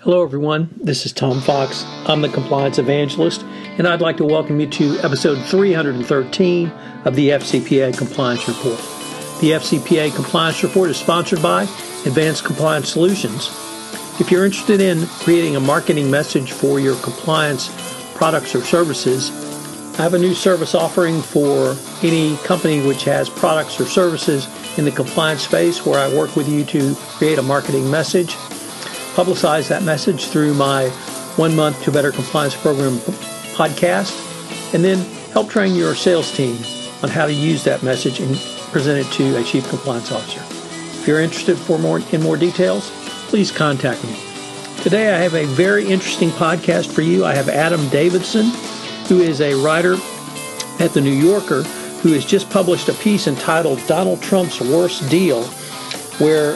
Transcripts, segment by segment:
Hello, everyone. This is Tom Fox. I'm the Compliance Evangelist, and I'd like to welcome you to episode 313 of the FCPA Compliance Report. The FCPA Compliance Report is sponsored by Advanced Compliance Solutions. If you're interested in creating a marketing message for your compliance products or services, I have a new service offering for any company which has products or services in the compliance space where I work with you to create a marketing message, publicize that message through my 1 Month to Better Compliance Program podcast, and then help train your sales team on how to use that message and present it to a chief compliance officer. If you're interested in more details, please contact me. Today I have a very interesting podcast for you. I have Adam Davidson, who is a writer at The New Yorker, who has just published a piece entitled Donald Trump's Worst Deal, where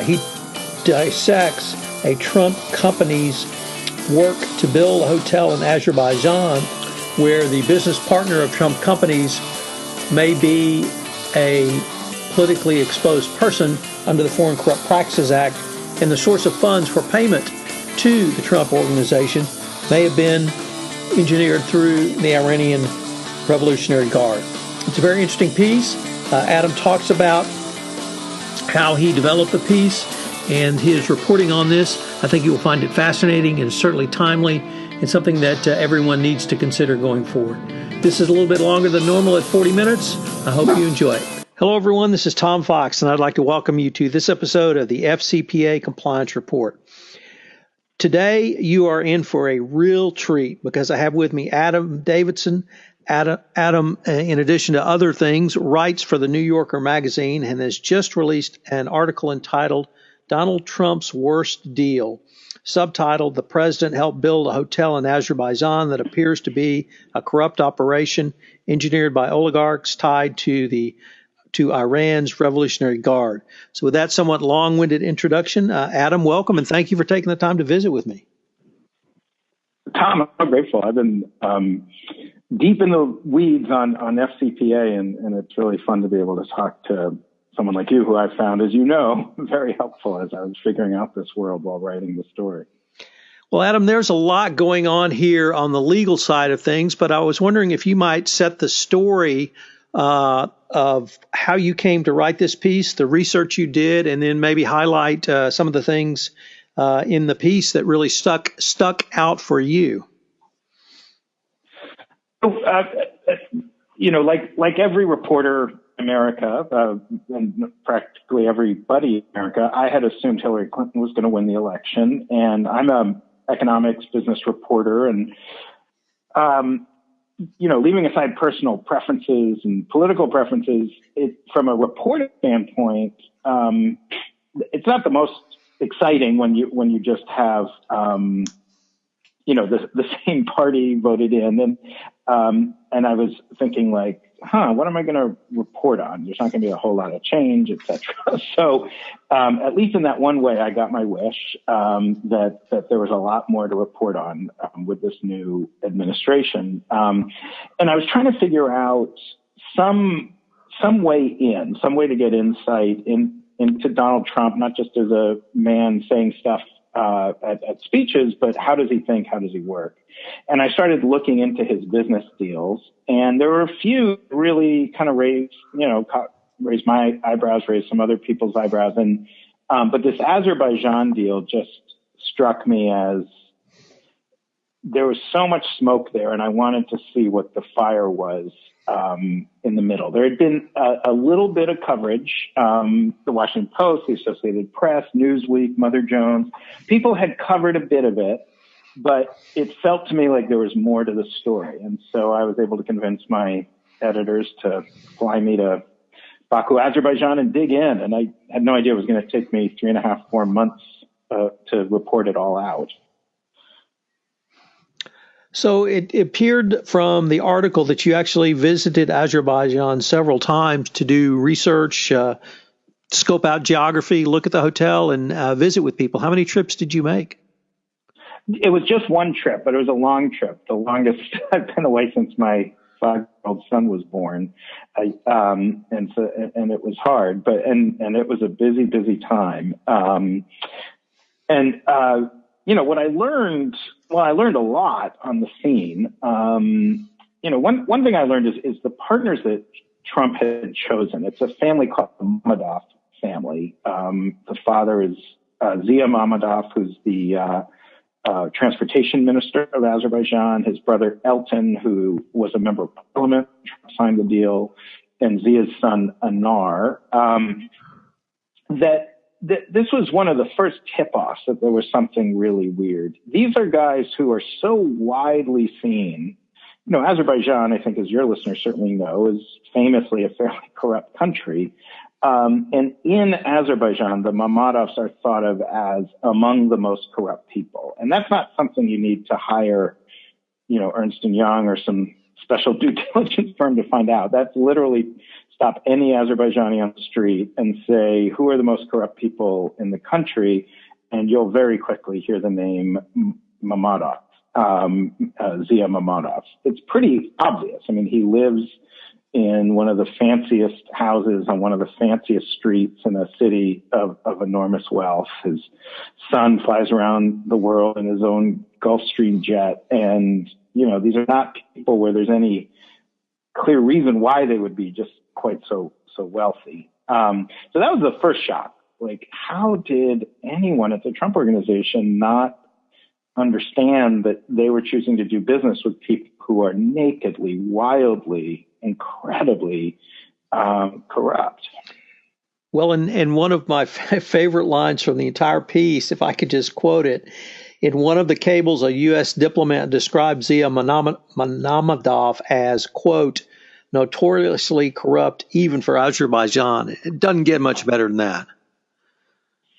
he dissects a Trump company's work to build a hotel in Azerbaijan, where the business partner of Trump companies may be a politically exposed person under the Foreign Corrupt Practices Act, and the source of funds for payment to the Trump organization may have been engineered through the Iranian Revolutionary Guard. It's a very interesting piece. Adam talks about how he developed the piece and his reporting on this. I think you will find it fascinating and certainly timely and something that everyone needs to consider going forward. This is a little bit longer than normal at 40 minutes. I hope you enjoy it. Hello, everyone. This is Tom Fox, and I'd like to welcome you to this episode of the FCPA Compliance Report. Today, you are in for a real treat because I have with me Adam Davidson. Adam, in addition to other things, writes for the New Yorker magazine and has just released an article entitled Donald Trump's Worst Deal, subtitled The President Helped Build a Hotel in Azerbaijan That Appears to Be a Corrupt Operation Engineered by Oligarchs Tied to Iran's Revolutionary Guard. So with that somewhat long-winded introduction, Adam, welcome, and thank you for taking the time to visit with me. Tom, I'm grateful. I've been deep in the weeds on FCPA, and it's really fun to be able to talk to someone like you, who I found, as you know, very helpful as I was figuring out this world while writing the story. Well, Adam, there's a lot going on here on the legal side of things, but I was wondering if you might set the story of how you came to write this piece, the research you did, and then maybe highlight some of the things in the piece that really stuck out for you. Like every reporter in America, and practically everybody in America, I had assumed Hillary Clinton was going to win the election. And I'm an economics business reporter, and leaving aside personal preferences and political preferences, from a reporting standpoint, it's not the most exciting when you just have the same party voted in, and I was thinking, like, what am I going to report on? There's not going to be a whole lot of change, et cetera. So at least in that one way, I got my wish that there was a lot more to report on with this new administration. And I was trying to figure out some way to get insight into Donald Trump, not just as a man saying stuff at speeches, but how does he think? How does he work? And I started looking into his business deals, and there were a few really kind of raised my eyebrows, raised some other people's eyebrows. And, but this Azerbaijan deal just struck me as there was so much smoke there, and I wanted to see what the fire was in the middle. There had been a little bit of coverage. The Washington Post, the Associated Press, Newsweek, Mother Jones, people had covered a bit of it, but it felt to me like there was more to the story. And so I was able to convince my editors to fly me to Baku, Azerbaijan, and dig in. And I had no idea it was going to take me 3.5, 4 months to report it all out. So it appeared from the article that you actually visited Azerbaijan several times to do research, scope out geography, look at the hotel, and visit with people. How many trips did you make? It was just one trip, but it was a long trip, the longest I've been away since my 5-year-old son was born. And it was hard, and it was a busy time. what I learned, well, I learned a lot on the scene. One thing I learned is the partners that Trump had chosen. It's a family called the Mammadov family. The father is Zia Mammadov, who's the transportation minister of Azerbaijan. His brother Elton, who was a member of parliament, signed the deal, and Zia's son Anar. This was one of the first tip-offs that there was something really weird. These are guys who are so widely seen. Azerbaijan, I think, as your listeners certainly know, is famously a fairly corrupt country. And in Azerbaijan, the Mammadovs are thought of as among the most corrupt people. And that's not something you need to hire, Ernst & Young or some special due diligence firm to find out. That's literally stop any Azerbaijani on the street and say, who are the most corrupt people in the country? And you'll very quickly hear the name Mammadov, Zia Mammadov. It's pretty obvious. I mean, he lives in one of the fanciest houses on one of the fanciest streets in a city of enormous wealth. His son flies around the world in his own Gulfstream jet. And, these are not people where there's any clear reason why they would be just quite so wealthy. So that was the first shock. Like, how did anyone at the Trump organization not understand that they were choosing to do business with people who are nakedly, wildly, incredibly corrupt? Well, and one of my favorite lines from the entire piece, if I could just quote it, in one of the cables, a U.S. diplomat described Zia Mammadov as, quote, notoriously corrupt even for Azerbaijan. It doesn't get much better than that.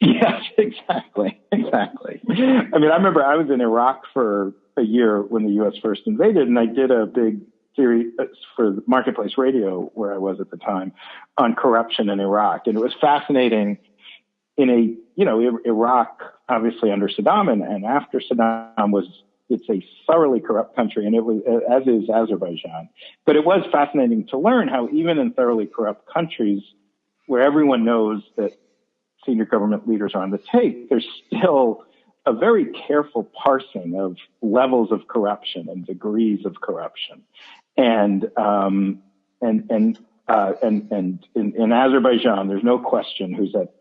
Yes, exactly. I mean, I remember I was in Iraq for a year when the U.S. first invaded, and I did a big series for Marketplace Radio, where I was at the time, on corruption in Iraq. And it was fascinating in Iraq, obviously under Saddam and after Saddam it's a thoroughly corrupt country, and it was, as is Azerbaijan. But it was fascinating to learn how even in thoroughly corrupt countries where everyone knows that senior government leaders are on the take, there's still a very careful parsing of levels of corruption and degrees of corruption. And in Azerbaijan, there's no question who's at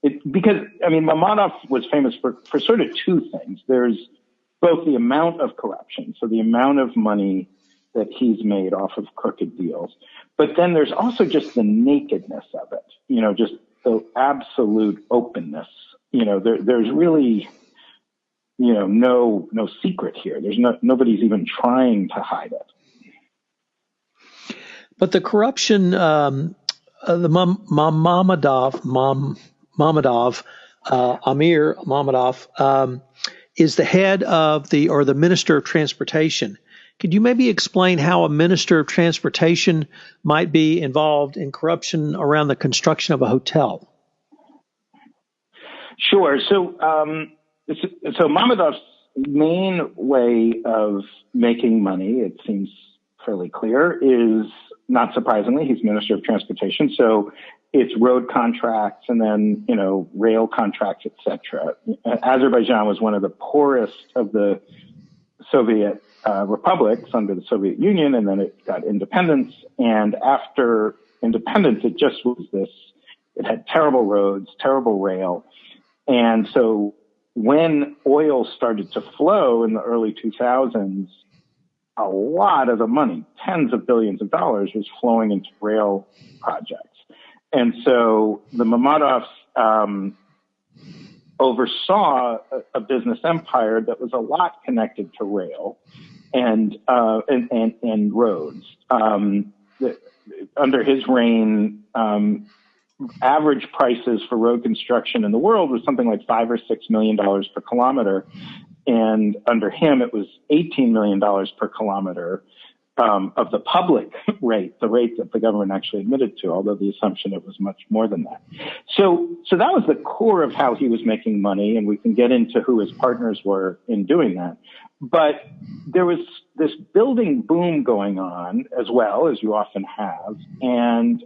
it, because, I mean, Mammadov was famous for sort of two things. There's both the amount of corruption, so the amount of money that he's made off of crooked deals, but then there's also just the nakedness of it, just the absolute openness. There's really, no secret here. There's nobody's even trying to hide it. But the corruption, the Amir Mammadov, is the head of the Minister of Transportation. Could you maybe explain how a Minister of Transportation might be involved in corruption around the construction of a hotel? Sure. So Mammadov's main way of making money, it seems fairly clear, is, not surprisingly, he's Minister of Transportation. So it's road contracts and then, rail contracts, etc. Azerbaijan was one of the poorest of the Soviet republics under the Soviet Union, and then it got independence. And after independence, it just was it had terrible roads, terrible rail. And so when oil started to flow in the early 2000s, a lot of the money, tens of billions of dollars, was flowing into rail projects. And so the Mammadovs oversaw a business empire that was a lot connected to rail and roads. Under his reign, average prices for road construction in the world was something like $5 or $6 million per kilometer. And under him, it was $18 million per kilometer of the public rate, the rate that the government actually admitted to, although the assumption it was much more than that. So that was the core of how he was making money, and we can get into who his partners were in doing that. But there was this building boom going on as well, as you often have, and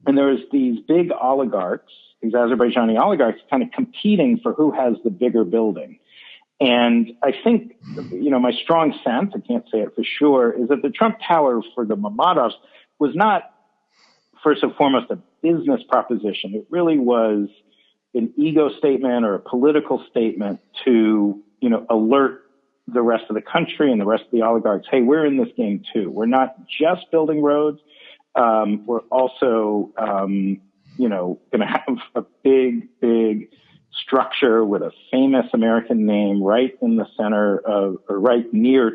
And there was these big oligarchs, these Azerbaijani oligarchs, kind of competing for who has the bigger building. And I think, my strong sense, I can't say it for sure, is that the Trump Tower for the Mammadovs was not, first and foremost, a business proposition. It really was an ego statement or a political statement to, alert the rest of the country and the rest of the oligarchs, hey, we're in this game too. We're not just building roads. We're also, going to have a big structure with a famous American name right in the center of, or right near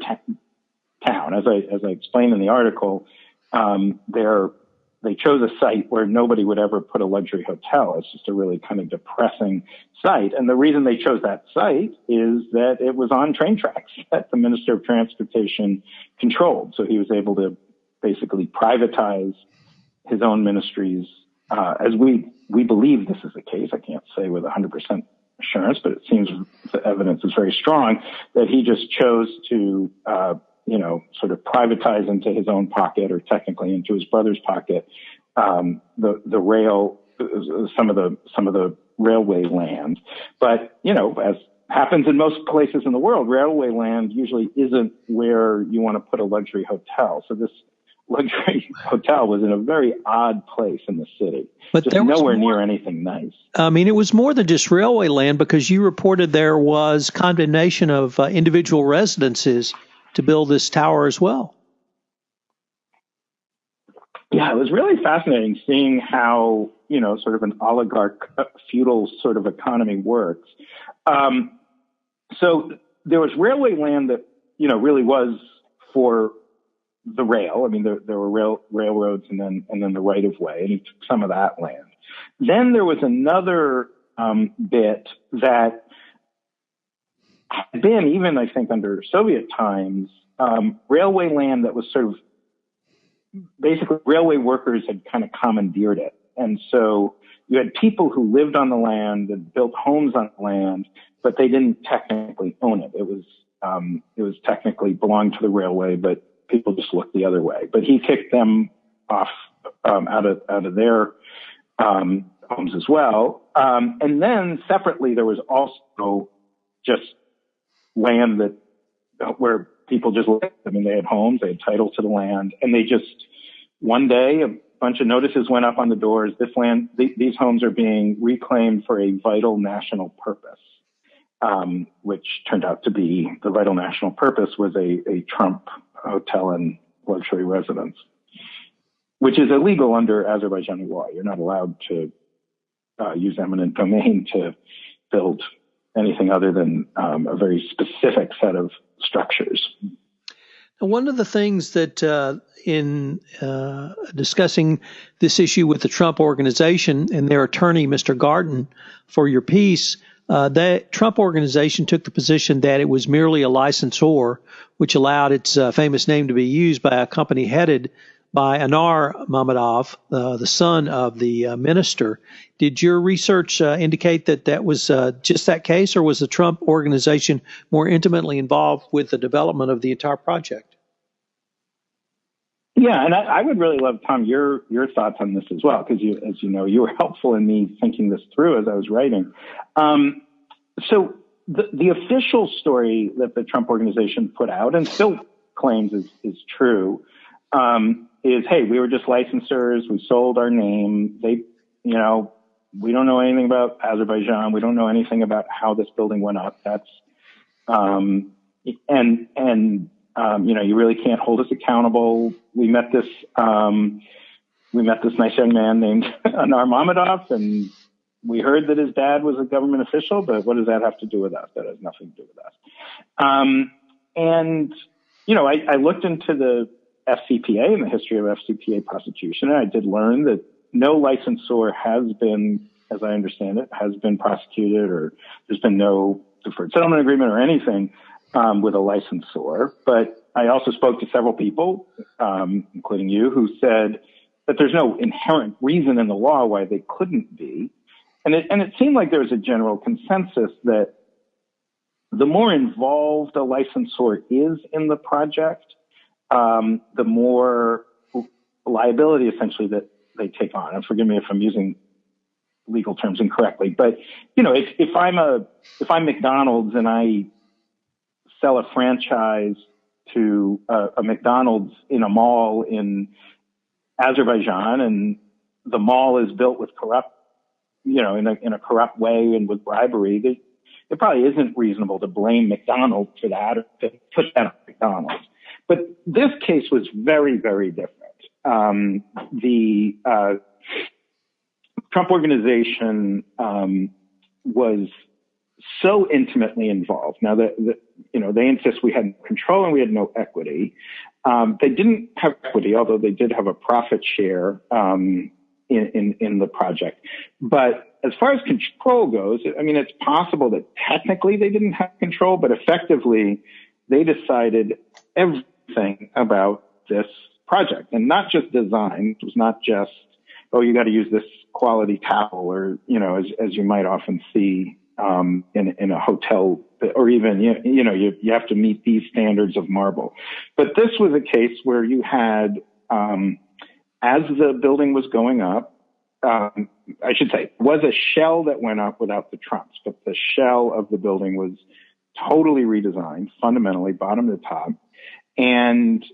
town. As I explained in the article, they chose a site where nobody would ever put a luxury hotel. It's just a really kind of depressing site. And the reason they chose that site is that it was on train tracks that the Minister of Transportation controlled. So he was able to basically privatize his own ministries. As we believe this is the case, I can't say with 100% assurance, but it seems the evidence is very strong that he just chose to, sort of privatize into his own pocket, or technically into his brother's pocket, the rail, some of the railway land. But, as happens in most places in the world, railway land usually isn't where you want to put a luxury hotel. So this luxury hotel was in a very odd place in the city, but just nowhere near anything nice. I mean, it was more than just railway land, because you reported there was condemnation of individual residences to build this tower as well. Yeah, it was really fascinating seeing how, sort of an oligarch feudal sort of economy works. So there was railway land that, really was for the rail. I mean, there were railroads and then the right of way, and he took some of that land. Then there was another bit that had been, even I think under Soviet times, railway land that was sort of basically railway workers had kind of commandeered it. And so you had people who lived on the land and built homes on the land, but they didn't technically own it. It was technically belonged to the railway, but people just looked the other way. But he kicked them off out of their homes as well. And then separately, there was also just land where people just lived. I mean, they had homes, they had title to the land, and they just, one day, a bunch of notices went up on the doors. This land, these homes are being reclaimed for a vital national purpose, which turned out to be, the vital national purpose was a Trump hotel and luxury residence, which is illegal under Azerbaijani law. You're not allowed to use eminent domain to build anything other than a very specific set of structures. Now, one of the things that in discussing this issue with the Trump organization and their attorney, Mr. Garden, for your piece, the Trump organization took the position that it was merely a licensor, which allowed its famous name to be used by a company headed by Anar Mammadov, the son of the minister. Did your research indicate that that was just that case, or was the Trump organization more intimately involved with the development of the entire project? Yeah, and I would really love, Tom, your thoughts on this as well, because as you know, you were helpful in me thinking this through as I was writing. So the official story that the Trump organization put out and still claims is true, is, hey, we were just licensors. We sold our name. We don't know anything about Azerbaijan. We don't know anything about how this building went up. That's, you really can't hold us accountable. We met this nice young man named Anar Mammadov, and we heard that his dad was a government official, but what does that have to do with us? That has nothing to do with us. I looked into the FCPA and the history of FCPA prosecution, and I did learn that no licensor has been, as I understand it, has been prosecuted, or there's been no deferred settlement agreement or anything with a licensor. But I also spoke to several people, including you, who said that there's no inherent reason in the law why they couldn't be. And it seemed like there was a general consensus that the more involved a licensor is in the project, the more liability essentially that they take on. And forgive me if I'm using legal terms incorrectly, but if I'm McDonald's and I sell a franchise to a McDonald's in a mall in Azerbaijan, and the mall is built with corrupt, in a corrupt way and with bribery, it probably isn't reasonable to blame McDonald's for that or to put that on McDonald's. But this case was very, very different. The Trump organization was so intimately involved. Now, they insist we had control and we had no equity. They didn't have equity, although they did have a profit share in the project. But as far as control goes, it's possible that technically they didn't have control, but effectively they decided everything about this project, and not just design. It was not just, you got to use this quality towel, or as you might often see in a hotel, or even you have to meet these standards of marble. But this was a case where you had, as the building was going up, I should say, was a shell that went up without the trunks, but the shell of the building was totally redesigned, fundamentally, bottom to top. And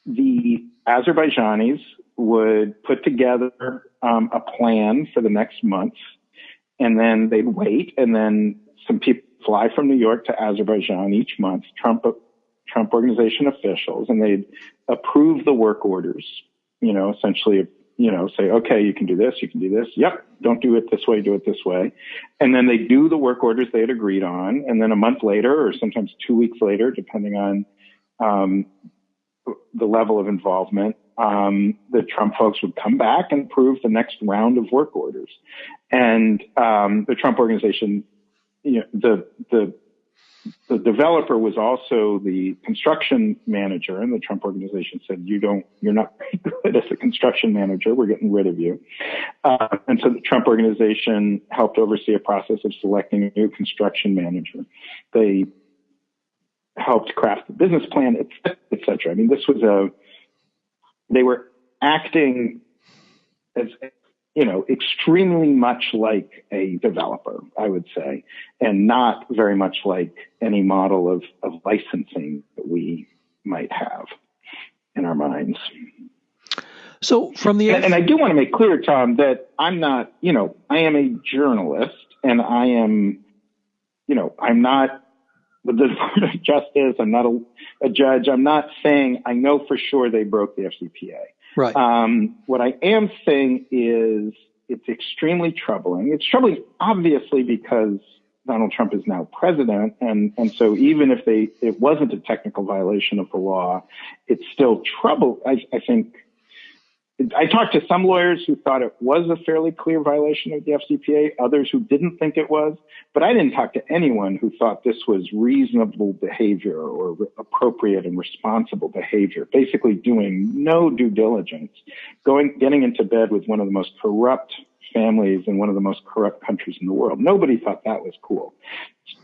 the Azerbaijanis would put together a plan for the next month, and then they'd wait, and then some people fly from New York to Azerbaijan each month, Trump organization officials, and they'd approve the work orders, essentially, say, okay, you can do this, you can do this. Yep, don't do it this way, do it this way. And then they do the work orders they had agreed on, and then a month later, or sometimes 2 weeks later, depending on the level of involvement, the Trump folks would come back and approve the next round of work orders. And the Trump organization, the developer was also the construction manager, and the Trump organization said, you're not very good as a construction manager. We're getting rid of you. And so the Trump organization helped oversee a process of selecting a new construction manager. They helped craft the business plan, et cetera. This was they were acting as, extremely much like a developer, I would say, and not very much like any model of licensing that we might have in our minds. So and I do want to make clear, Tom, that I'm not, I am a journalist, and I am, I'm not the Department of Justice. I'm not a judge. I'm not saying I know for sure they broke the FCPA. Right. What I am saying is it's extremely troubling. It's troubling, obviously, because Donald Trump is now president. And so even if it wasn't a technical violation of the law, it's still trouble. I think I talked to some lawyers who thought it was a fairly clear violation of the FCPA, others who didn't think it was, but I didn't talk to anyone who thought this was reasonable behavior or appropriate and responsible behavior, basically doing no due diligence, getting into bed with one of the most corrupt families in one of the most corrupt countries in the world. Nobody thought that was cool.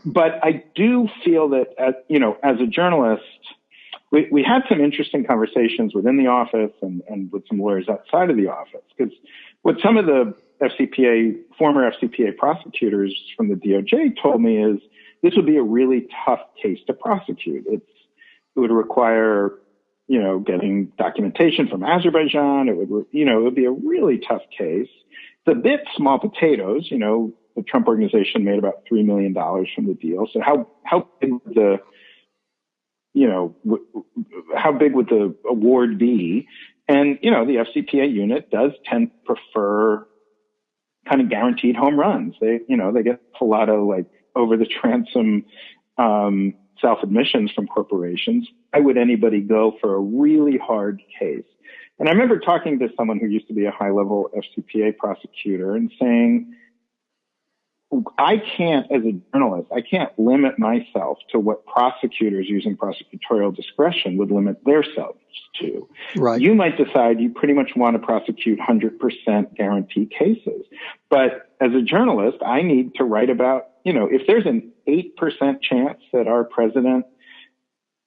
But I do feel that, as a journalist, we had some interesting conversations within the office and with some lawyers outside of the office, because what some of the former FCPA prosecutors from the DOJ told me is this would be a really tough case to prosecute. It would require, getting documentation from Azerbaijan. It would be a really tough case. It's a bit small potatoes. The Trump organization made about $3 million from the deal. So how big would how big would the award be? And, the FCPA unit does tend to prefer kind of guaranteed home runs. They get a lot of over the transom, self-admissions from corporations. Why would anybody go for a really hard case? And I remember talking to someone who used to be a high-level FCPA prosecutor and saying, I can't, as a journalist, I can't limit myself to what prosecutors using prosecutorial discretion would limit themselves to. Right. You might decide you pretty much want to prosecute 100% guarantee cases. But as a journalist, I need to write about, if there's an 8% chance that our president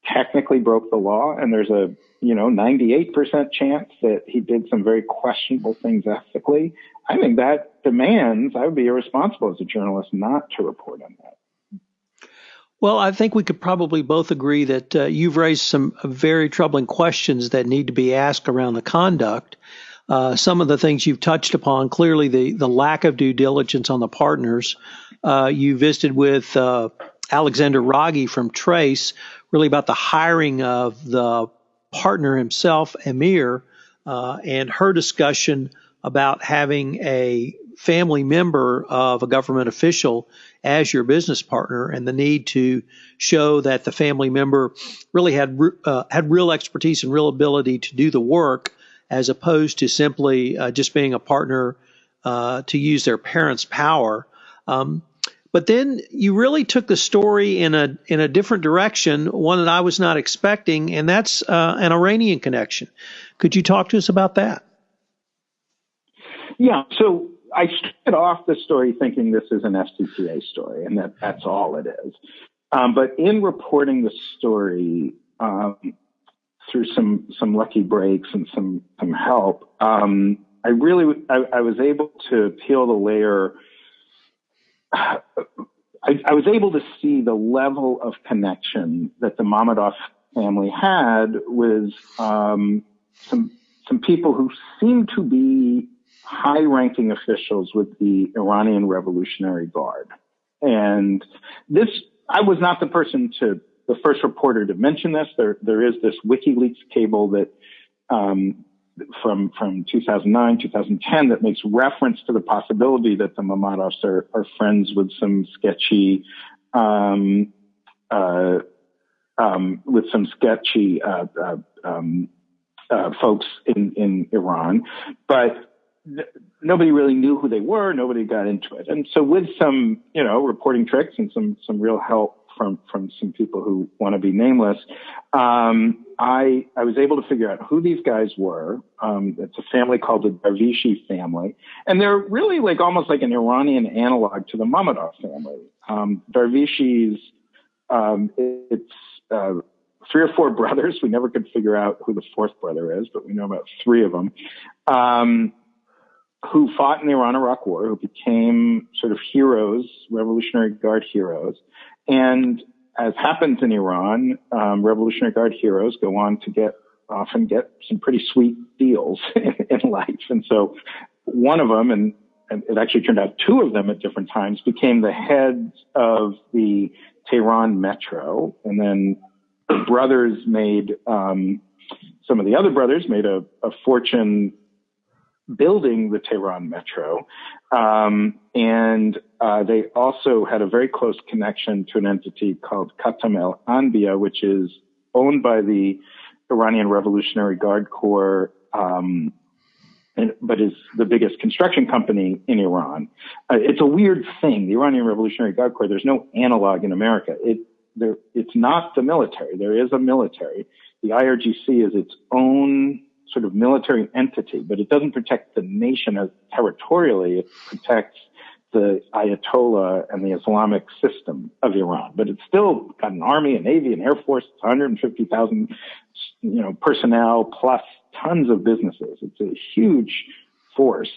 technically broke the law, and there's a 98% chance that he did some very questionable things ethically, I think that demands I would be irresponsible as a journalist not to report on that. Well, I think we could probably both agree that you've raised some very troubling questions that need to be asked around the conduct. Some of the things you've touched upon, clearly the lack of due diligence on the partners. You visited with Alexander Raghi from Trace, really about the hiring of the partner himself, Amir, and her discussion about having a family member of a government official as your business partner, and the need to show that the family member really had real expertise and real ability to do the work, as opposed to simply just being a partner to use their parents' power. But then you really took the story in a different direction, one that I was not expecting, and that's an Iranian connection. Could you talk to us about that? Yeah, so I started off the story thinking this is an FCPA story, and that's all it is. But in reporting the story, through some lucky breaks and some help, I was able to peel the layer. I was able to see the level of connection that the Mammadov family had with some people who seemed to be high-ranking officials with the Iranian Revolutionary Guard. And I was not the first reporter to mention this. There is this WikiLeaks cable that from 2009, 2010 that makes reference to the possibility that the Mammadovs are friends with some sketchy folks in Iran, but nobody really knew who they were. Nobody got into it. And so with some, reporting tricks and some real help from some people who want to be nameless, I was able to figure out who these guys were. It's a family called the Darvishi family. And they're really almost like an Iranian analog to the Mammadov family. Darvishis, it's 3 or 4 brothers. We never could figure out who the 4th brother is, but we know about 3 of them. Who fought in the Iran-Iraq War, who became sort of heroes, Revolutionary Guard heroes. And as happens in Iran, Revolutionary Guard heroes go on to often get some pretty sweet deals in life. And so one of them, and it actually turned out 2 of them at different times, became the heads of the Tehran Metro. And then the brothers some of the other brothers made a fortune building the Tehran Metro. And they also had a very close connection to an entity called Khatam el-Anbiya, which is owned by the Iranian Revolutionary Guard Corps, but is the biggest construction company in Iran. It's a weird thing. The Iranian Revolutionary Guard Corps, there's no analog in America. It's not the military. There is a military. The IRGC is its own sort of military entity, but it doesn't protect the nation territorially. It protects the Ayatollah and the Islamic system of Iran. But it's still got an army, a navy, an air force, 150,000, personnel, plus tons of businesses. It's a huge force.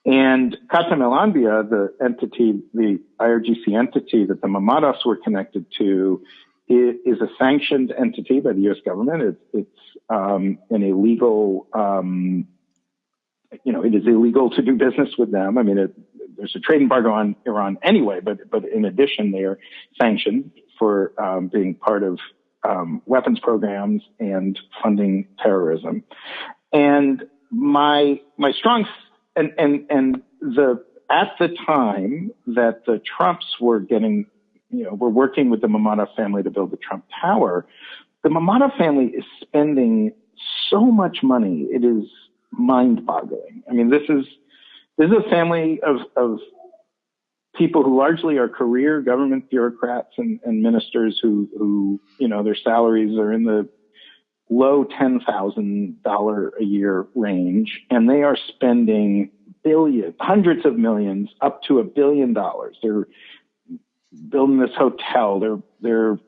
And Khatam el-Anbiya, the entity, the IRGC entity that the Mammadovs were connected to, is a sanctioned entity by the U.S. government. It's an illegal, it is illegal to do business with them. I mean, there's a trade embargo on Iran anyway, but in addition, they are sanctioned for being part of weapons programs and funding terrorism. And my strong at the time that the Trumps were were working with the Mammadov family to build the Trump Tower, the Mammadov family is spending so much money. It is mind-boggling. I mean, this is a family of people who largely are career government bureaucrats and ministers who their salaries are in the low $10,000 a year range, and they are spending hundreds of millions, up to $1 billion. They're building this hotel. They're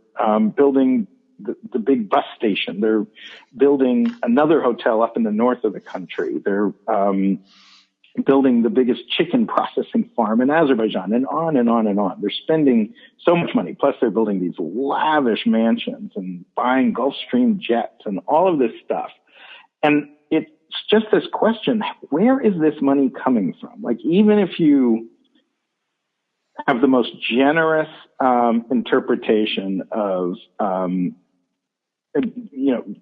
building the big bus station. They're building another hotel up in the north of the country. They're building the biggest chicken processing farm in Azerbaijan, and on and on and on. They're spending so much money. Plus, they're building these lavish mansions and buying Gulfstream jets and all of this stuff. And it's just this question, where is this money coming from? Like, even if you have the most generous interpretation of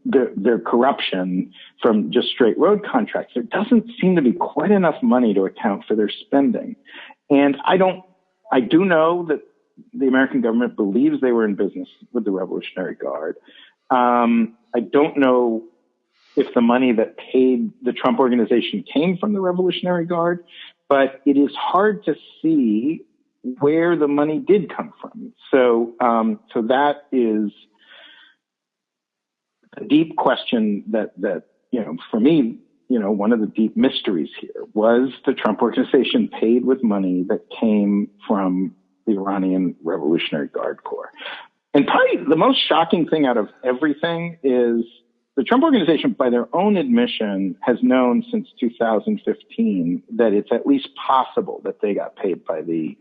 their corruption from just straight road contracts, there doesn't seem to be quite enough money to account for their spending. And I do know that the American government believes they were in business with the Revolutionary Guard. I don't know if the money that paid the Trump organization came from the Revolutionary Guard, but it is hard to see where the money did come from. So that is a deep question that, for me, one of the deep mysteries here was the Trump organization paid with money that came from the Iranian Revolutionary Guard Corps. And probably the most shocking thing out of everything is the Trump organization, by their own admission, has known since 2015 that it's at least possible that they got paid by the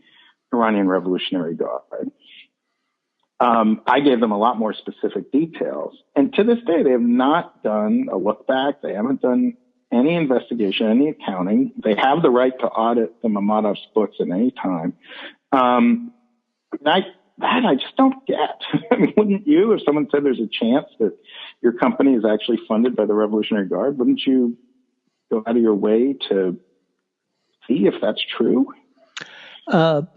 Iranian Revolutionary Guard. I gave them a lot more specific details. And to this day, they have not done a look back. They haven't done any investigation, any accounting. They have the right to audit the Mammadov's books at any time. I just don't get. I mean, wouldn't you, if someone said there's a chance that your company is actually funded by the Revolutionary Guard, wouldn't you go out of your way to see if that's true?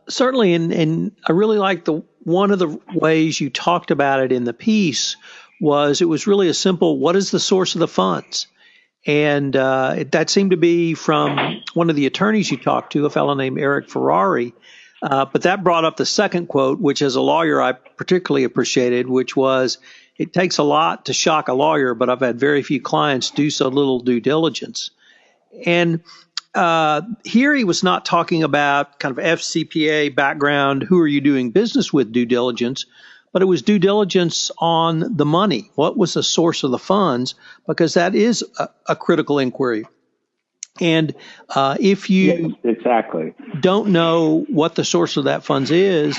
Certainly, and I really like one of the ways you talked about it in the piece was it was really a simple, what is the source of the funds? And that seemed to be from one of the attorneys you talked to, a fellow named Eric Ferrari. But that brought up the second quote, which as a lawyer I particularly appreciated, which was, it takes a lot to shock a lawyer, but I've had very few clients do so little due diligence. And here he was not talking about kind of FCPA background, who are you doing business with due diligence, but it was due diligence on the money. What was the source of the funds? Because that is a critical inquiry. And if you exactly don't know what the source of that funds is,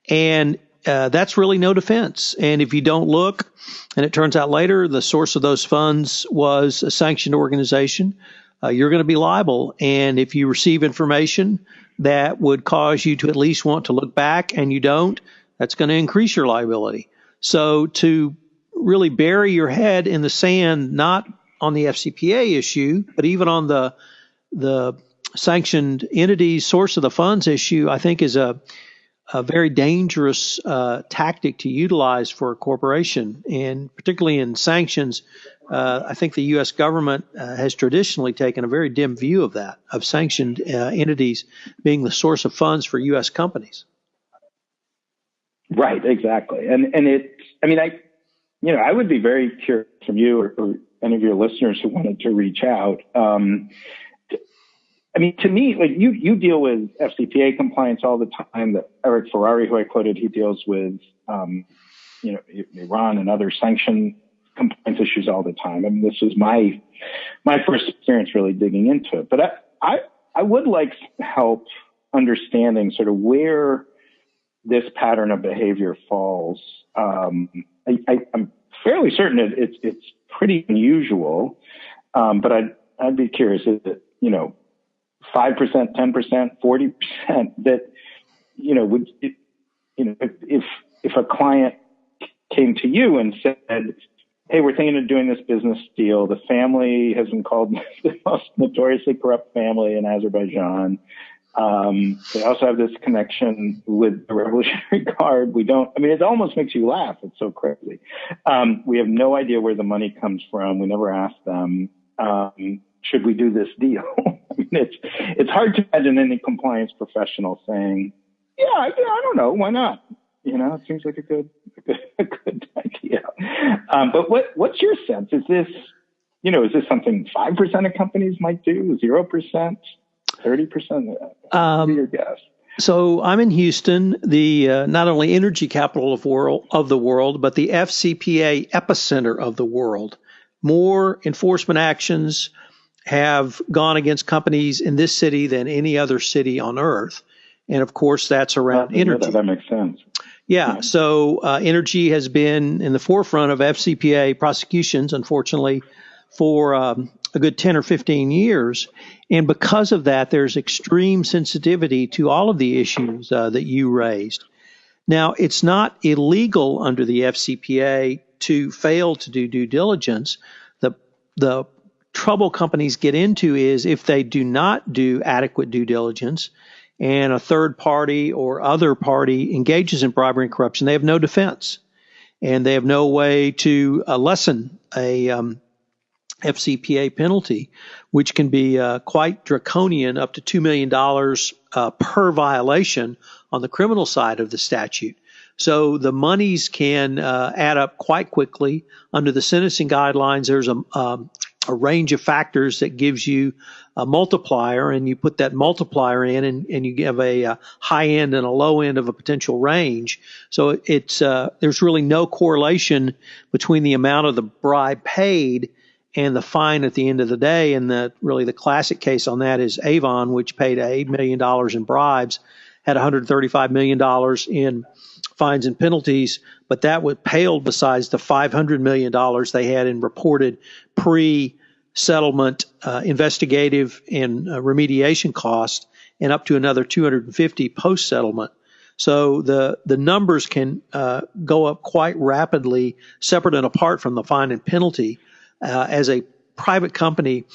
and that's really no defense. And if you don't look, and it turns out later the source of those funds was a sanctioned organization, you're going to be liable. And if you receive information that would cause you to at least want to look back and you don't, that's going to increase your liability. So to really bury your head in the sand, not on the FCPA issue, but even on the sanctioned entities source of the funds issue, I think is a very dangerous tactic to utilize for a corporation. And particularly in sanctions, I think the U.S. government has traditionally taken a very dim view of that, of sanctioned entities being the source of funds for U.S. companies. Right, exactly. And I would be very curious from you or any of your listeners who wanted to reach out. To me, like you deal with FCPA compliance all the time. That Eric Ferrari, who I quoted, he deals with, Iran and other sanction compliance issues all the time. I mean, this was my first experience really digging into it. But I would like help understanding sort of where this pattern of behavior falls. I'm fairly certain it's pretty unusual, but I'd be curious, is it 5%, 10%, 40% that if a client came to you and said, hey, we're thinking of doing this business deal. The family has been called the most notoriously corrupt family in Azerbaijan. They also have this connection with the Revolutionary Guard. It almost makes you laugh. It's so crazy. We have no idea where the money comes from. We never asked them. Should we do this deal? It's hard to imagine any compliance professional saying, yeah, I don't know. Why not? It seems like a good idea. But what's your sense? Is this something 5% of companies might do? 0%? 30%? What would be your guess? So I'm in Houston, the not only energy capital of the world, but the FCPA epicenter of the world. More enforcement actions have gone against companies in this city than any other city on earth. And of course, that's around energy. That makes sense. Yeah. So energy has been in the forefront of FCPA prosecutions, unfortunately, for a good 10 or 15 years. And because of that, there's extreme sensitivity to all of the issues that you raised. Now, it's not illegal under the FCPA to fail to do due diligence. The trouble companies get into is if they do not do adequate due diligence and a third party or other party engages in bribery and corruption, they have no defense and they have no way to lessen a FCPA penalty, which can be quite draconian, up to $2 million per violation on the criminal side of the statute. So the monies can add up quite quickly. Under the sentencing guidelines, there's a range of factors that gives you a multiplier, and you put that multiplier in, and you give a high end and a low end of a potential range. So it's there's really no correlation between the amount of the bribe paid and the fine at the end of the day. And the classic case on that is Avon, which paid $8 million in bribes, had $135 million in fines and penalties, but that was paled besides the $500 million they had in reported pre-settlement investigative and remediation costs, and up to another 250 post-settlement. So the numbers can go up quite rapidly, separate and apart from the fine and penalty. As a private company,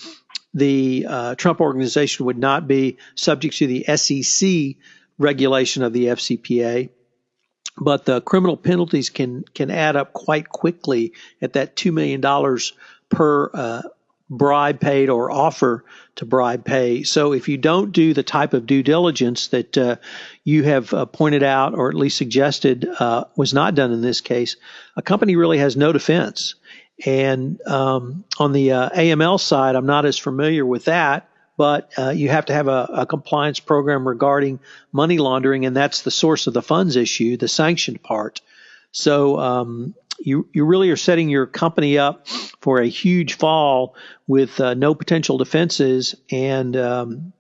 the Trump organization would not be subject to the SEC regulation of the FCPA, but the criminal penalties can add up quite quickly at that $2 million per bribe paid or offer to bribe pay. So if you don't do the type of due diligence that you have pointed out, or at least suggested was not done in this case, a company really has no defense. And on the AML side, I'm not as familiar with that, but you have to have a compliance program regarding money laundering, and that's the source of the funds issue, the sanctioned part. So you really are setting your company up for a huge fall with no potential defenses and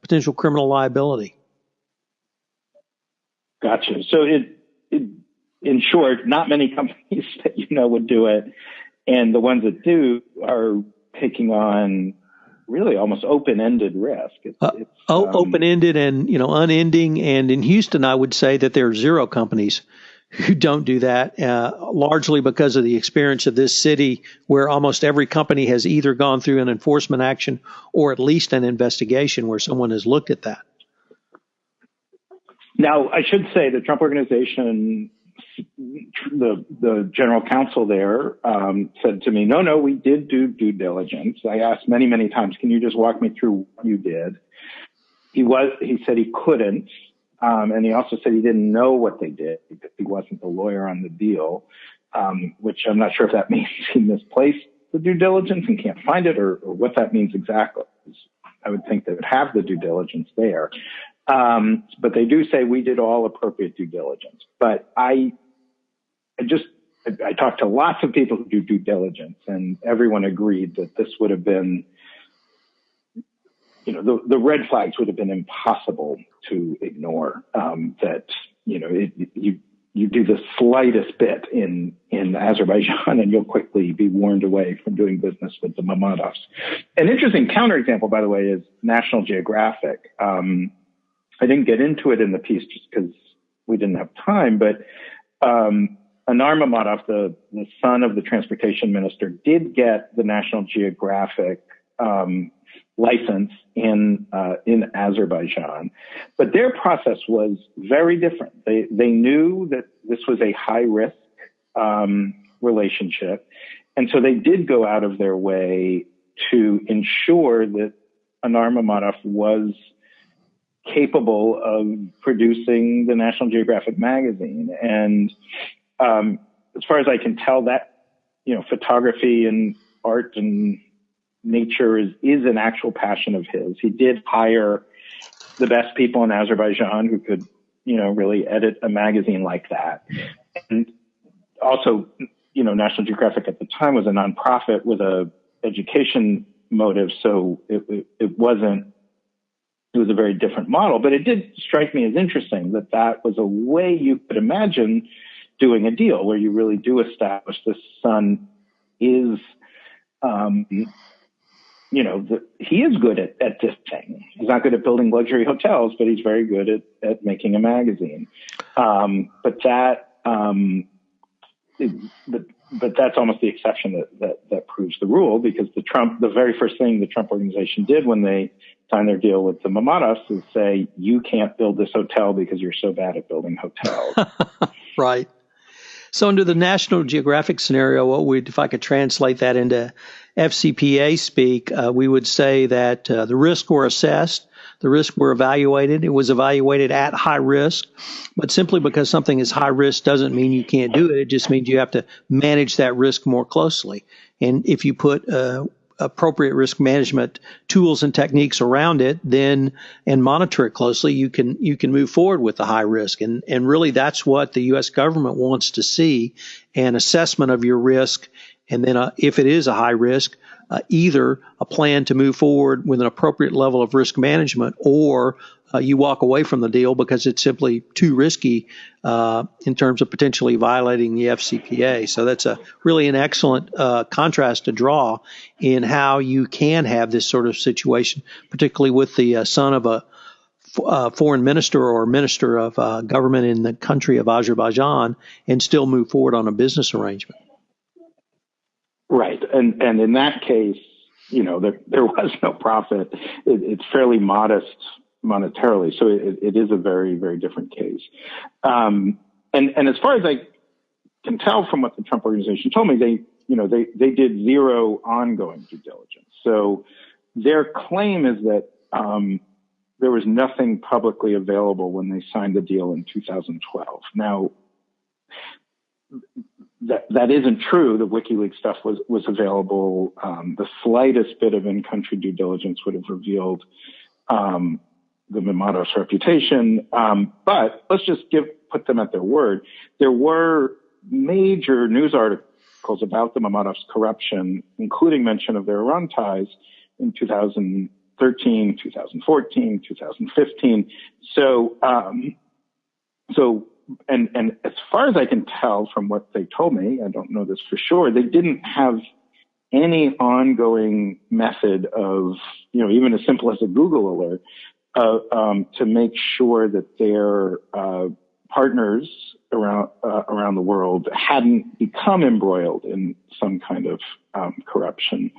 potential criminal liability. Gotcha. So in short, not many companies that would do it. And the ones that do are taking on really almost open-ended risk. It's open-ended and unending. And in Houston, I would say that there are zero companies who don't do that, largely because of the experience of this city, where almost every company has either gone through an enforcement action or at least an investigation where someone has looked at that. Now, I should say the Trump Organization, the general counsel there said to me, no, we did do due diligence. I asked many, many times, can you just walk me through what you did? He said he couldn't. And he also said he didn't know what they did because he wasn't the lawyer on the deal, which I'm not sure if that means he misplaced the due diligence and can't find it, or what that means exactly. I would think they would have the due diligence there. But they do say we did all appropriate due diligence. But I talked to lots of people who do due diligence, and everyone agreed that this would have been, the red flags would have been impossible to ignore. That, you do the slightest bit in Azerbaijan and you'll quickly be warned away from doing business with the Mammadovs. An interesting counterexample, by the way, is National Geographic. I didn't get into it in the piece just because we didn't have time, but Anar Mammadov, the son of the transportation minister, did get the National Geographic license in Azerbaijan, but their process was very different. They knew that this was a high risk relationship, and so they did go out of their way to ensure that Anar Mammadov was capable of producing the National Geographic magazine. And as far as I can tell, that photography and art and nature is an actual passion of his. He did hire the best people in Azerbaijan who could really edit a magazine like that. And also, National Geographic at the time was a nonprofit with a education motive, so it was a very different model. But it did strike me as interesting that was a way you could imagine doing a deal where you really do establish the son is, he is good at this thing. He's not good at building luxury hotels, but he's very good at making a magazine. But that's almost the exception that proves the rule, because the very first thing the Trump organization did when they signed their deal with the Mamatovs is say, you can't build this hotel because you're so bad at building hotels. Right. So under the National Geographic scenario, if I could translate that into FCPA speak, we would say that the risks were assessed, the risks were evaluated. It was evaluated at high risk, but simply because something is high risk doesn't mean you can't do it. It just means you have to manage that risk more closely. And if you put appropriate risk management tools and techniques around it, and monitor it closely, you can move forward with the high risk. And really that's what the U.S. government wants to see, an assessment of your risk. And then if it is a high risk, either a plan to move forward with an appropriate level of risk management, or you walk away from the deal because it's simply too risky in terms of potentially violating the FCPA. So that's really an excellent contrast to draw in how you can have this sort of situation, particularly with the son of a foreign minister or minister of government in the country of Azerbaijan, and still move forward on a business arrangement. Right. And in that case, there was no profit. It's fairly modest monetarily. So it is a very, very different case. And as far as I can tell from what the Trump organization told me, they did zero ongoing due diligence. So their claim is that there was nothing publicly available when they signed the deal in 2012. Now, that isn't true. The WikiLeaks stuff was available. The slightest bit of in-country due diligence would have revealed the Mamatovs' reputation. But let's just put them at their word. There were major news articles about the Mamatovs' corruption, including mention of their Iran ties in 2013, 2014, 2015. And as far as I can tell from what they told me, I don't know this for sure, they didn't have any ongoing method of, even as simple as a Google alert, to make sure that their partners around the world hadn't become embroiled in some kind of corruption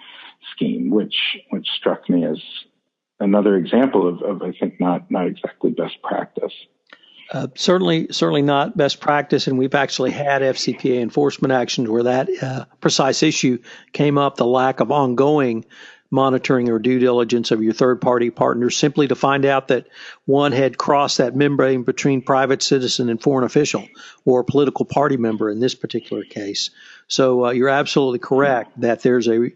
scheme, which struck me as another example of I think not exactly best practice. Certainly not best practice, and we've actually had FCPA enforcement actions where that precise issue came up, the lack of ongoing monitoring or due diligence of your third-party partners, simply to find out that one had crossed that membrane between private citizen and foreign official, or political party member in this particular case. So you're absolutely correct that there's a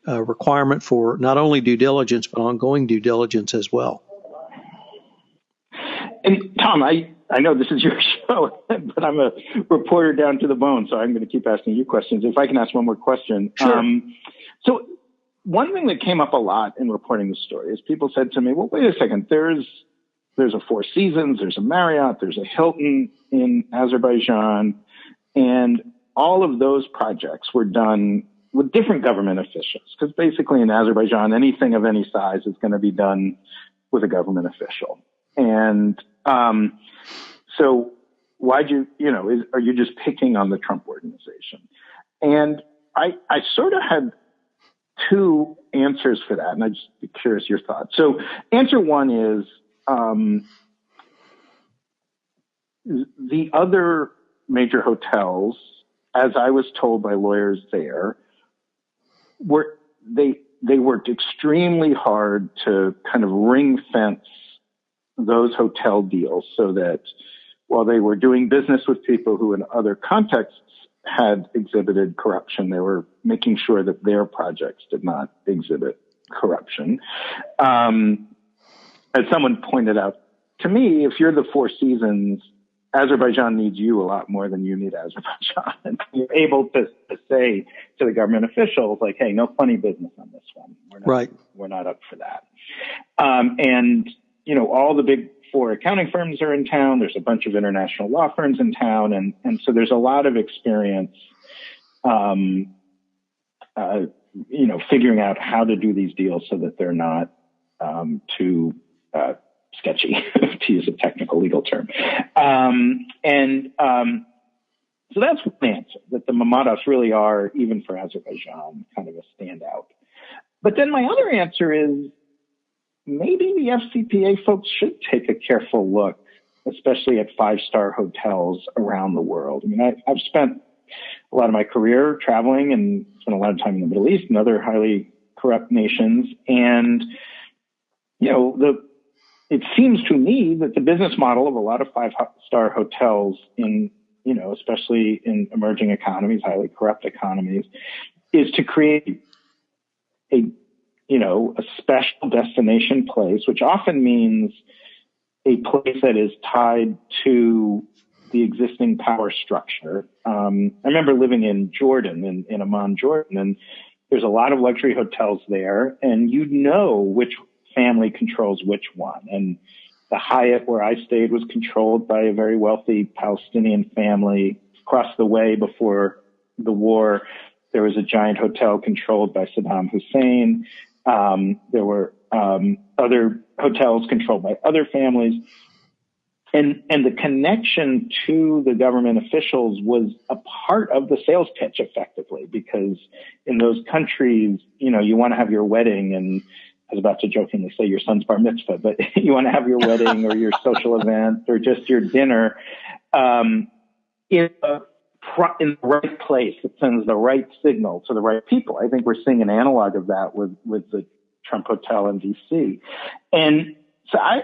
requirement for not only due diligence, but ongoing due diligence as well. And Tom, I know this is your show, but I'm a reporter down to the bone, so I'm going to keep asking you questions. If I can ask one more question. Sure. So one thing that came up a lot in reporting the story is people said to me, well, wait a second, there's a Four Seasons, there's a Marriott, there's a Hilton in Azerbaijan, and all of those projects were done with different government officials, because basically in Azerbaijan, anything of any size is going to be done with a government official. And so are you just picking on the Trump organization? And I sort of had two answers for that, and I'd just be curious your thoughts. So answer one is the other major hotels, as I was told by lawyers there, they worked extremely hard to kind of ring fence those hotel deals so that while they were doing business with people who in other contexts had exhibited corruption, they were making sure that their projects did not exhibit corruption. As someone pointed out to me, if you're the Four Seasons, Azerbaijan needs you a lot more than you need Azerbaijan. And you're able to say to the government officials, like, hey, no funny business on this one. We're not up for that. And, you know, all the big four accounting firms are in town. There's a bunch of international law firms in town. And so there's a lot of experience, you know, figuring out how to do these deals so that they're not too sketchy, to use a technical legal term. So that's one answer, that the Mammadovs really are, even for Azerbaijan, kind of a standout. But then my other answer is maybe the FCPA folks should take a careful look, especially at five-star hotels around the world. I mean, I've spent a lot of my career traveling and spent a lot of time in the Middle East and other highly corrupt nations. And, you know, it seems to me that the business model of a lot of five-star hotels in, you know, especially in emerging economies, highly corrupt economies, is to create a special destination place, which often means a place that is tied to the existing power structure. I remember living in Jordan, in Amman, Jordan, and there's a lot of luxury hotels there, and you know which family controls which one. And the Hyatt where I stayed was controlled by a very wealthy Palestinian family. Across the way before the war, there was a giant hotel controlled by Saddam Hussein. There were other hotels controlled by other families. And the connection to the government officials was a part of the sales pitch, effectively, because in those countries, you know, you want to have your wedding, and I was about to jokingly say your son's bar mitzvah, but you want to have your wedding or your social event or just your dinner in the right place. It sends the right signal to the right people. I think we're seeing an analog of that with the Trump Hotel in D.C. And so I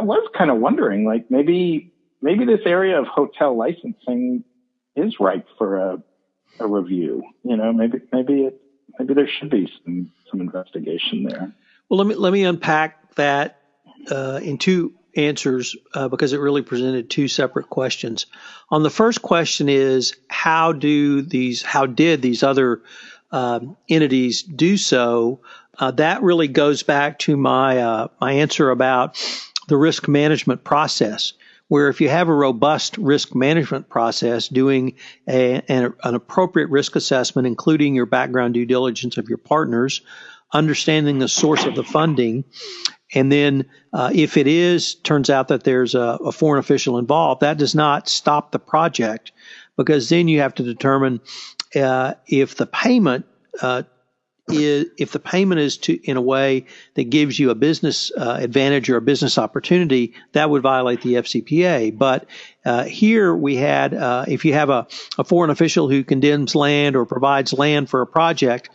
was kind of wondering, like, maybe this area of hotel licensing is ripe for a review. You know, maybe there should be some investigation there. Well, let me unpack that in two answers because it really presented two separate questions. On the first question is how did these other entities do so? That really goes back to my answer about the risk management process, where if you have a robust risk management process, doing an appropriate risk assessment, including your background due diligence of your partners, understanding the source of the funding, and then if it turns out that there's a foreign official involved, that does not stop the project, because then you have to determine if the payment is in a way that gives you a business advantage or a business opportunity, that would violate the FCPA. But here we had, if you have a foreign official who condemns land or provides land for a project,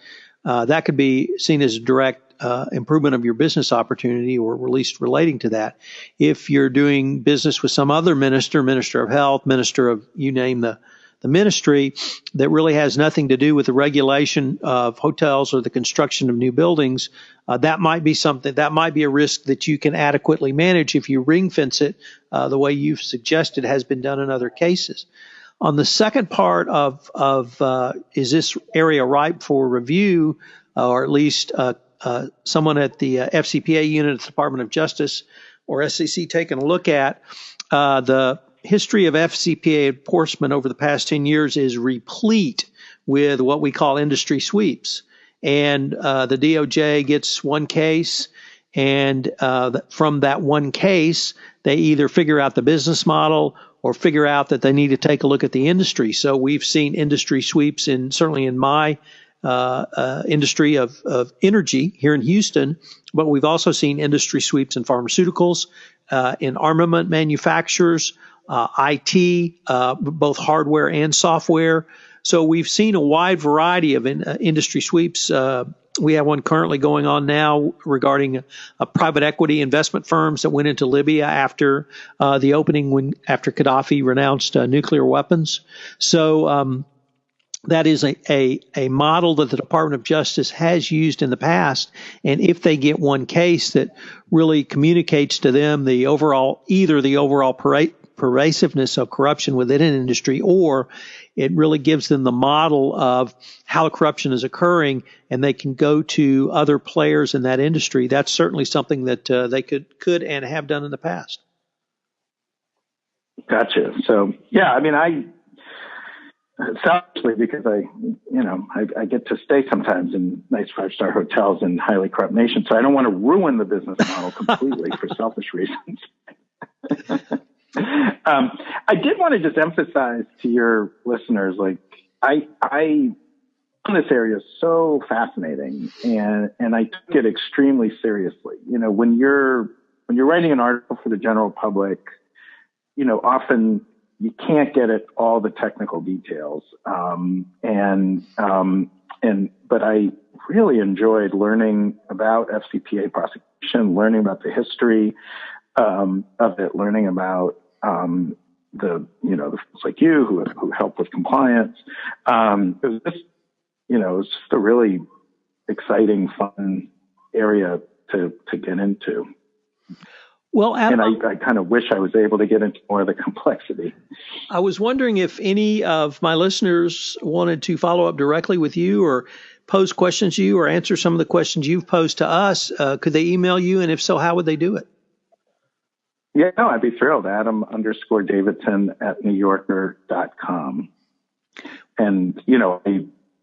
that could be seen as a direct improvement of your business opportunity, or at least relating to that. If you're doing business with some other minister of health, minister of, you name the ministry, that really has nothing to do with the regulation of hotels or the construction of new buildings, that might be a risk that you can adequately manage if you ring fence it the way you've suggested has been done in other cases. On the second part of is this area ripe for review, or at least someone at the FCPA unit at the Department of Justice or SEC taking a look at, the history of FCPA enforcement over the past 10 years is replete with what we call industry sweeps. And the DOJ gets one case, and from that one case, they either figure out the business model or figure out that they need to take a look at the industry. So we've seen industry sweeps certainly in my industry of energy here in Houston, but we've also seen industry sweeps in pharmaceuticals, in armament manufacturers, IT, both hardware and software. So we've seen a wide variety of industry sweeps. We have one currently going on now regarding private equity investment firms that went into Libya after the opening, after Gaddafi renounced nuclear weapons. So that is a model that the Department of Justice has used in the past. And if they get one case that really communicates to them either the overall pervasiveness of corruption within an industry, or it really gives them the model of how corruption is occurring, and they can go to other players in that industry, that's certainly something that they could and have done in the past. Gotcha. So, yeah, I mean, selfishly, because I get to stay sometimes in nice 5-star hotels in highly corrupt nations, so I don't want to ruin the business model completely for selfish reasons. I did want to just emphasize to your listeners, like, I find this area so fascinating, and I took it extremely seriously. When you're writing an article for the general public, often you can't get at all the technical details. But I really enjoyed learning about FCPA prosecution, learning about the history of it, learning about the folks like you who help with compliance. It was just a really exciting, fun area to get into. Well, Adam, and I kind of wish I was able to get into more of the complexity. I was wondering if any of my listeners wanted to follow up directly with you or pose questions to you or answer some of the questions you've posed to us. Could they email you? And if so, how would they do it? Yeah, no, I'd be thrilled. Adam_Davidson at NewYorker.com. And,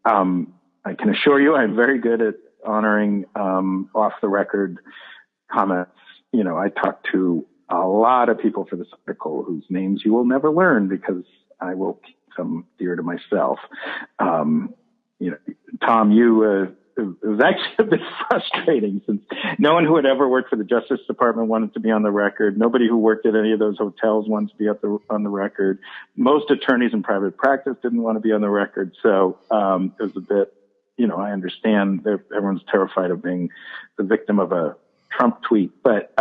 I can assure you I'm very good at honoring off the record comments. I talked to a lot of people for this article whose names you will never learn because I will keep them dear to myself. Tom, it was actually a bit frustrating since no one who had ever worked for the Justice Department wanted to be on the record. Nobody who worked at any of those hotels wanted to be on the record. Most attorneys in private practice didn't want to be on the record. So it was a bit, I understand that everyone's terrified of being the victim of a Trump tweet, but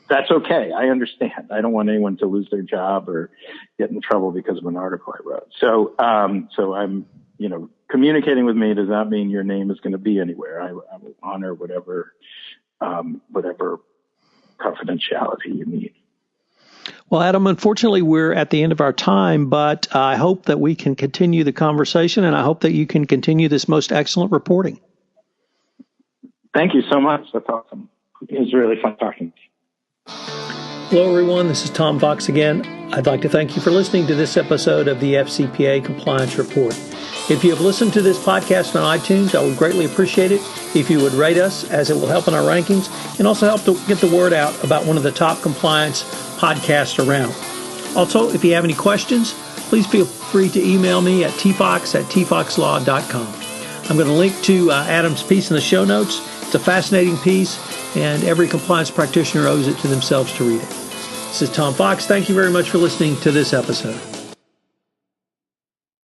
that's okay. I understand. I don't want anyone to lose their job or get in trouble because of an article I wrote. So I'm, communicating with me does not mean your name is going to be anywhere. I will honor whatever confidentiality you need. Well, Adam, unfortunately, we're at the end of our time, but I hope that we can continue the conversation, and I hope that you can continue this most excellent reporting. Thank you so much. That's awesome. It was really fun talking. Hello, everyone. This is Tom Fox again. I'd like to thank you for listening to this episode of the FCPA Compliance Report. If you have listened to this podcast on iTunes, I would greatly appreciate it if you would rate us, as it will help in our rankings and also help to get the word out about one of the top compliance podcasts around. Also, if you have any questions, please feel free to email me at tfox@tfoxlaw.com. I'm going to link to Adam's piece in the show notes. It's a fascinating piece, and every compliance practitioner owes it to themselves to read it. This is Tom Fox. Thank you very much for listening to this episode.